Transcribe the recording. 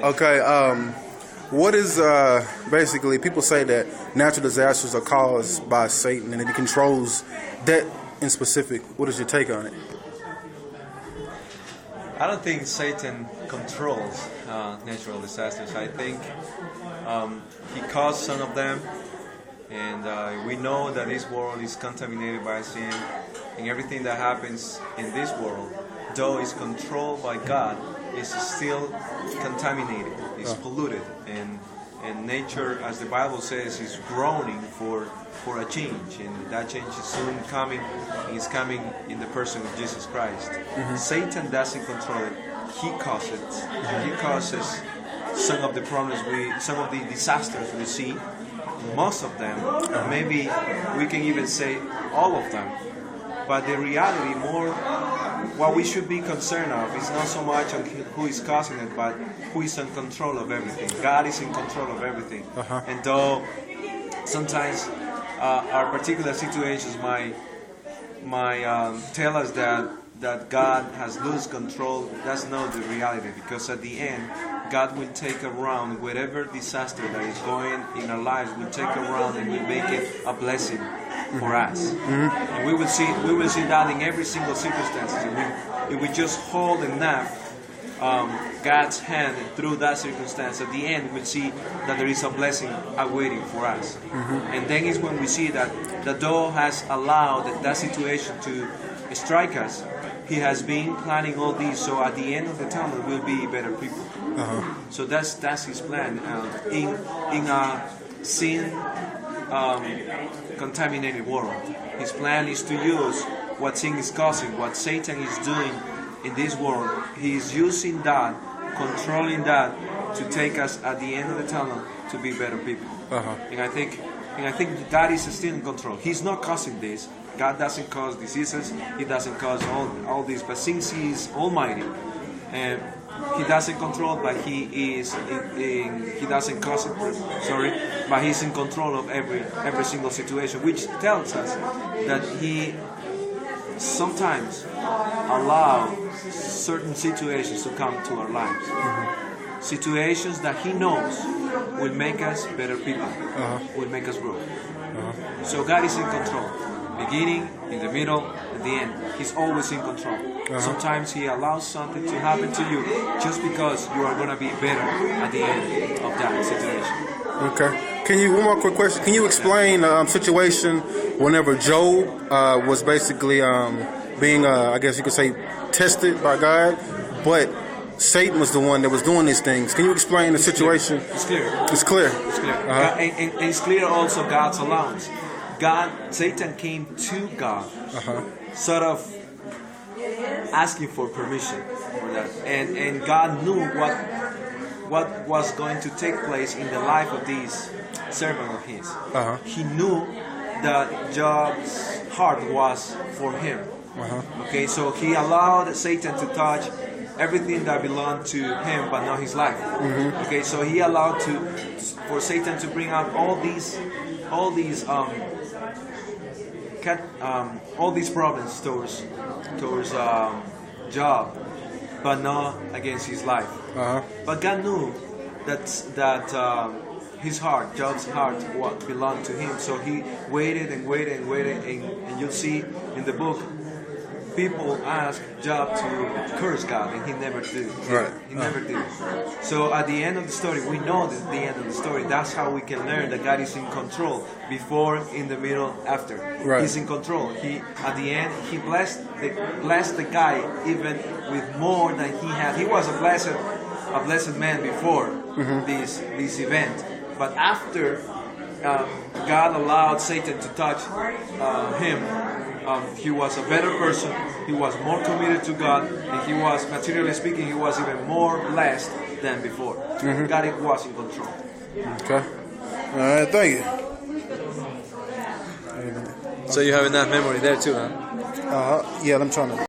Okay, what is basically people say that natural disasters are caused by Satan and that he controls that in specific. What is your take on it? I don't think Satan controls natural disasters. I think he caused some of them, and we know that this world is contaminated by sin, and everything that happens in this world, though it's controlled by God, is still contaminated, is polluted, and nature, as the Bible says, is groaning for a change, and that change is soon coming, and it's coming in the person of Jesus Christ. Satan doesn't control it, he causes it. He causes some of the problems some of the disasters we see, most of them, maybe we can even say all of them. But the reality, more what we should be concerned of is not so much on who is causing it, but who is in control of everything. God is in control of everything. And though sometimes our particular situations might tell us that God has lost control, that's not the reality, because at the end, God will take around whatever disaster that is going in our lives, will take around and will make it a blessing for us. And we will see that in every single circumstance. If we just hold enough God's hand through that circumstance, at the end we'll see that there is a blessing awaiting for us. And then is when we see that the door has allowed that situation to strike us. He has been planning all these, so at the end of the tunnel we'll be better people. So that's his plan. In a sin contaminated world, his plan is to use what sin is causing, what Satan is doing in this world. He is using that, controlling that, to take us at the end of the tunnel to be better people. And I think God is still in control. He's not causing this. God doesn't cause diseases. He doesn't cause all this. But since He is Almighty, and He doesn't control, but He doesn't cause it. Sorry, but He's in control of every single situation, which tells us that He sometimes allows certain situations to come to our lives. Situations that He knows will make us better people, will make us grow. So God is in control. Beginning, in the middle, at the end. He's always in control. Sometimes He allows something to happen to you just because you are going to be better at the end of that situation. Okay. One more quick question. Can you explain the situation whenever Job was basically being, I guess you could say, tested by God, but Satan was the one that was doing these things? Can you explain the situation? It's clear. It's clear. It's clear. And it's clear also God's allowance. Satan came to God, sort of asking for permission for that, and God knew what was going to take place in the life of this servant of His. He knew that Job's heart was for him. Okay, so He allowed Satan to touch everything that belonged to him, but not his life. Okay, so He allowed for Satan to bring out all these problems towards Job, but not against his life. But God knew that his heart, Job's heart, what belonged to him. So He waited and waited and waited, and you'll see in the book, people ask Job to curse God, and he never did. He never did. So at the end of the story, we know that the end of the story. That's how we can learn that God is in control. Before, in the middle, after. He's in control. At the end, He blessed the guy even with more than he had. He was a blessed man before this event. But after God allowed Satan to touch him, he was a better person. He was more committed to God, and he was, materially speaking, he was even more blessed than before. God was in control. Okay. All right. Thank you. So you have enough memory there too, huh? Yeah. I'm trying to.